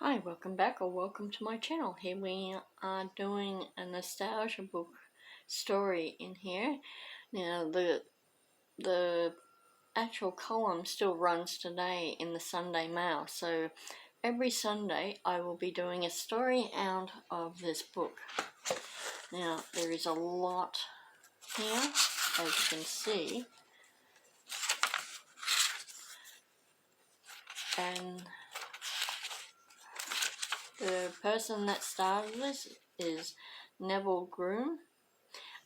Hi, welcome back or welcome to my channel. Here we are doing a nostalgia book story in here. Now the actual column still runs today in the Sunday Mail, so every Sunday I will be doing a story out of this book. Now there is a lot here, as you can see, and the person that started this is Neville Groom.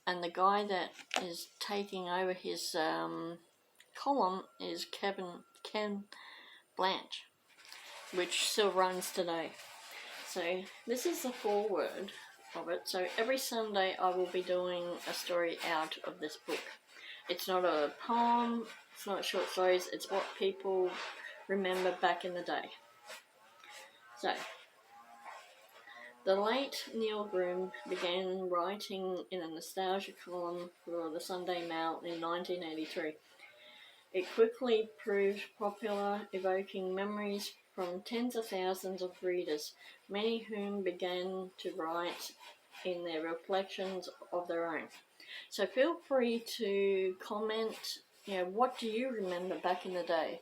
And the guy that is taking over his column is Ken Blanche, which still runs today. So this is the foreword of it. So every Sunday I will be doing a story out of this book. It's not a poem, it's not short stories, it's what people remember back in the day. So the late Neil Groom began writing in a nostalgia column for the Sunday Mail in 1983. It quickly proved popular, evoking memories from tens of thousands of readers, many whom began to write in their reflections of their own. So feel free to comment, what do you remember back in the day?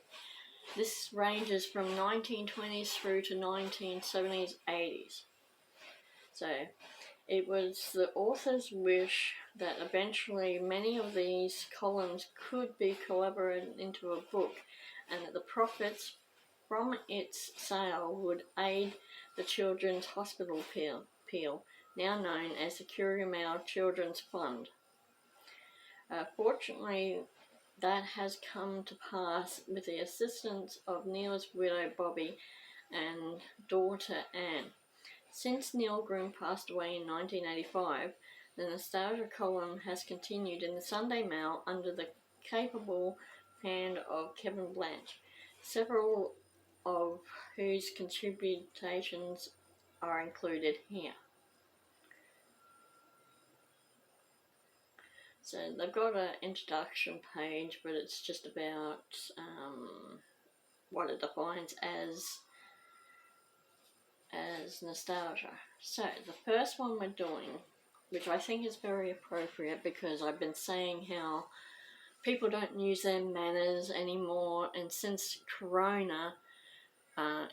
This ranges from 1920s through to 1970s, 80s. So it was the author's wish that eventually many of these columns could be collaborated into a book, and that the profits from its sale would aid the Children's Hospital Peel, now known as the Curimal Children's Fund. Fortunately, that has come to pass with the assistance of Neil's widow Bobby and daughter Anne. Since Neil Groom passed away in 1985, the nostalgia column has continued in the Sunday Mail under the capable hand of Kevin Blanche, several of whose contributions are included here. So they've got an introduction page, but it's just about what it defines as nostalgia. So the first one we're doing, which I think is very appropriate because I've been saying how people don't use their manners anymore, and since Corona,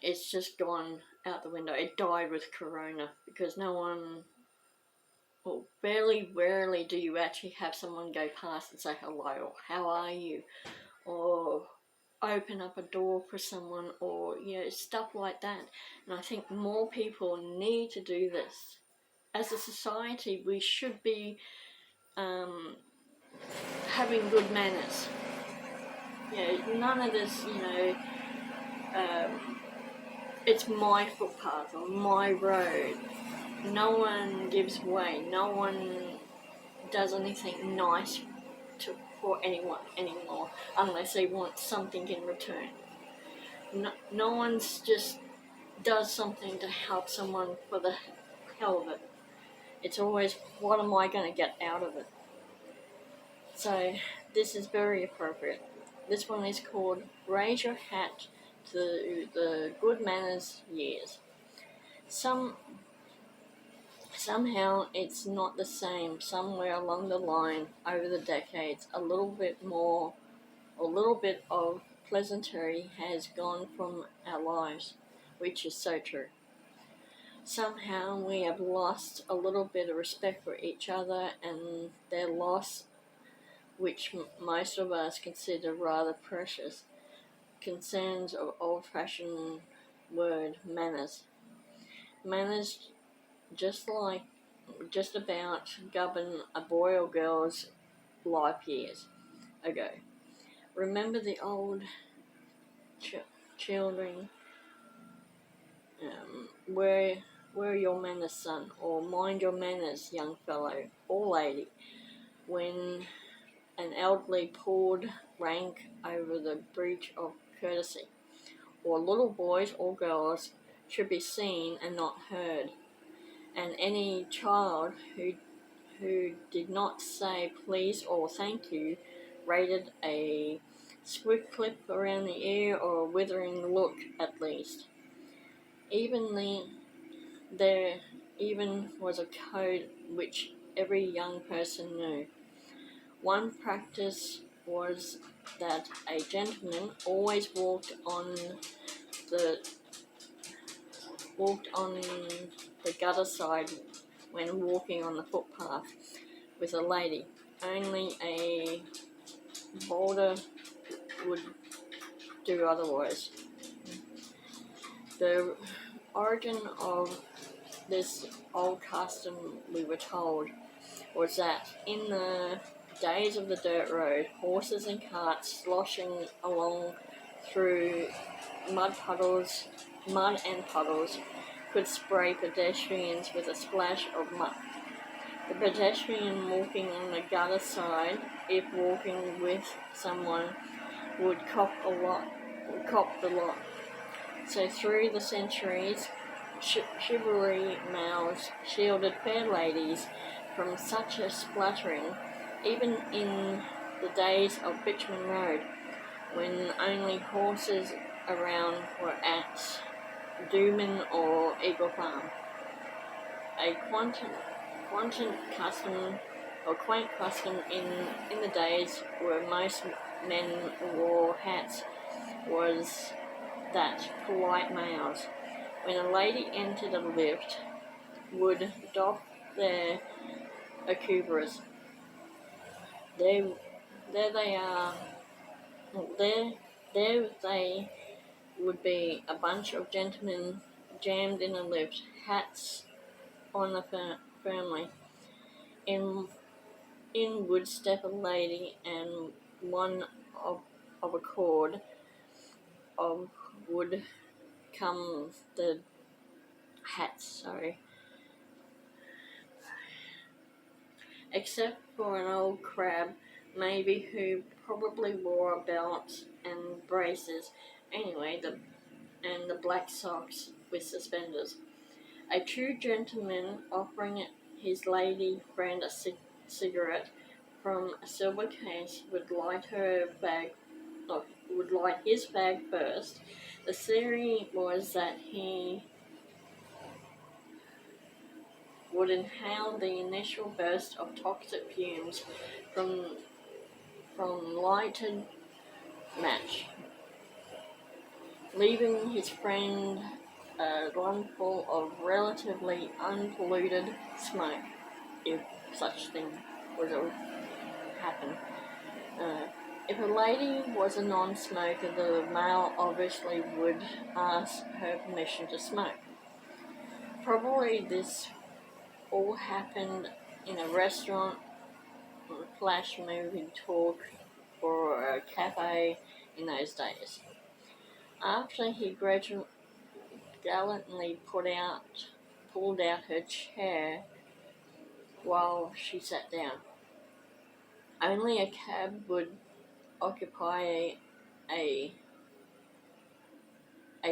it's just gone out the window. It died with Corona because no one, well, rarely do you actually have someone go past and say hello, or how are you, or open up a door for someone, or stuff like that. And I think more people need to do this. As a society, we should be having good manners. None of this, it's my footpath or my road. No one gives way. No one does anything nice for anyone anymore unless they want something in return. No one's just does something to help someone for the hell of it. It's always, what am I going to get out of it? So this is very appropriate. This one is called Raise Your Hat to the Good Manners Years. Somehow it's not the same. Somewhere along the line, over the decades, a little bit of pleasantry has gone from our lives, which is so true. Somehow we have lost a little bit of respect for each other, and their loss, which most of us consider rather precious, concerns of old-fashioned word manners. Manners just about govern a boy or girl's life years ago. Remember the old children, where are your manners, son? Or mind your manners, young fellow or lady, when an elderly poured rank over the breach of courtesy. Or little boys or girls should be seen and not heard, and any child who did not say please or thank you rated a swift clip around the ear or a withering look at least. There even was a code which every young person knew. One practice was that a gentleman always the walked on the gutter side when walking on the footpath with a lady. Only a boulder would do otherwise. The origin of this old custom, we were told, was that in the days of the dirt road, horses and carts sloshing along through mud and puddles, could spray pedestrians with a splash of muck. The pedestrian walking on the gutter side, if walking with someone, would cop the lot. So through the centuries, chivalry males shielded fair ladies from such a splattering, even in the days of Richmond Road, when only horses around were at Dooman or Eagle Farm. A quaint custom in the days where most men wore hats was that polite males, when a lady entered a lift, would doff their accoutrements. There they are. There they would be a bunch of gentlemen jammed in a lift, hats on the firmly. In would step a lady, and one of accord of would come the hats. Except for an old crab, maybe, who probably wore a belt and braces. Anyway, the black socks with suspenders. A true gentleman offering his lady friend a cigarette from a silver case would light his bag first. The theory was that he would inhale the initial burst of toxic fumes from lighted match, leaving his friend a lungful of relatively unpolluted smoke, if such thing was to happen. If a lady was a non-smoker, the male obviously would ask her permission to smoke. Probably this all happened in a restaurant, a flash movie talk, or a cafe in those days. After he gallantly pulled out her chair while she sat down. Only a cab would occupy a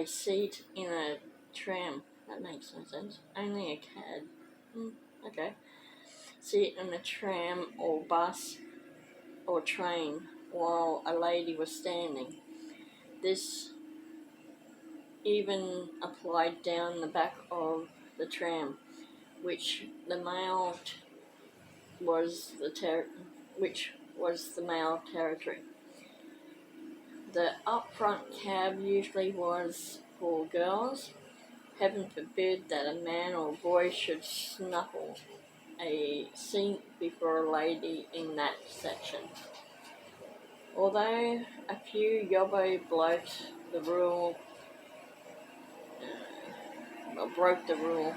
seat in a tram. That makes no sense. Only a cab. Okay. Seat in a tram or bus or train while a lady was standing. This even applied down the back of the tram, which was the male territory. The up-front cab usually was for girls. Heaven forbid that a man or boy should snuffle a seat before a lady in that section. Although a few yobbo blokes broke the rule,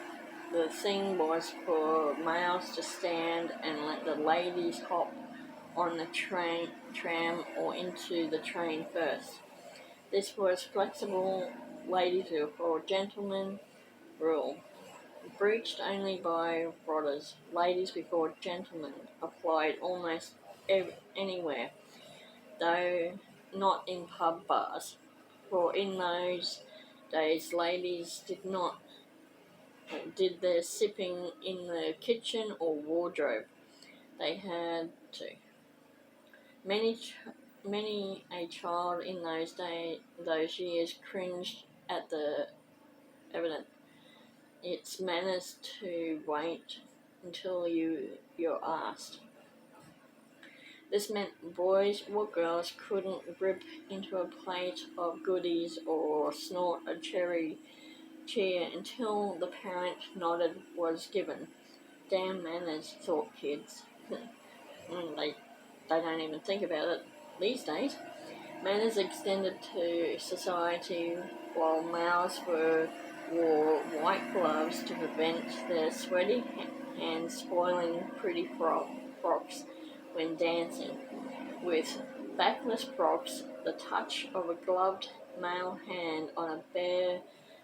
the thing was for males to stand and let the ladies hop on the tram or into the train first. This was flexible ladies before gentlemen rule, breached only by brothers. Ladies before gentlemen applied almost anywhere, though not in pub bars, for in those days ladies did their sipping in the kitchen or wardrobe. They had to. Many a child in those years cringed at the evident. It's manners to wait until you're asked. This meant boys or girls couldn't rip into a plate of goodies or snort a cherry cheer until the parent nodded was given. Damn manners, thought kids. they don't even think about it these days. Manners extended to society while males wore white gloves to prevent their sweaty hands spoiling pretty frocks when dancing. With backless frocks, the touch of a gloved male hand on a bare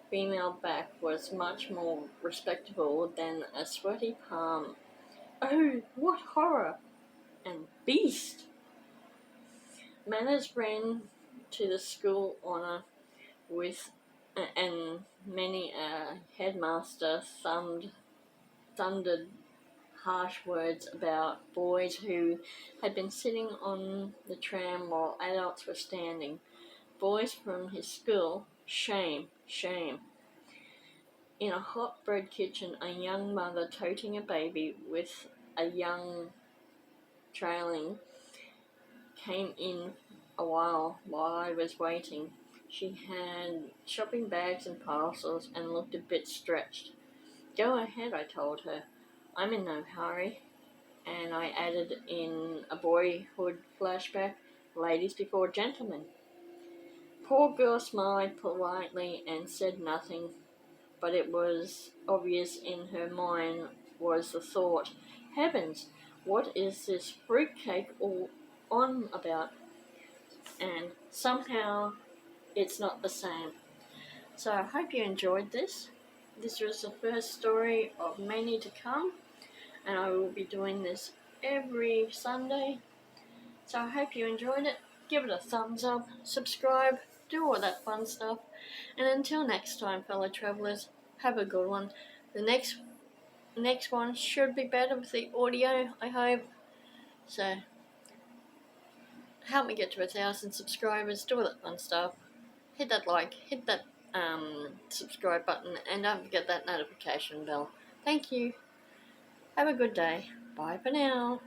female back was much more respectable than a sweaty palm. Oh, what horror! And beast! Manners ran to the school honour with, and many a headmaster thundered harsh words about boys who had been sitting on the tram while adults were standing. Boys from his school, shame, shame. In a hot bread kitchen, a young mother toting a baby with a young trailing came in while I was waiting. She had shopping bags and parcels and looked a bit stretched. Go ahead, I told her. I'm in no hurry. And I added in a boyhood flashback, ladies before gentlemen. Poor girl smiled politely and said nothing, but it was obvious in her mind was the thought, heavens, what is this fruitcake all on about? And somehow it's not the same. So I hope you enjoyed this. This was the first story of many to come, and I will be doing this every Sunday. So I hope you enjoyed it. Give it a thumbs up, subscribe, do all that fun stuff. And until next time, fellow travellers, have a good one. The next one should be better with the audio, I hope. So help me get to 1,000 subscribers, do all that fun stuff. Hit that like, hit that subscribe button, and don't forget that notification bell. Thank you. Have a good day. Bye for now.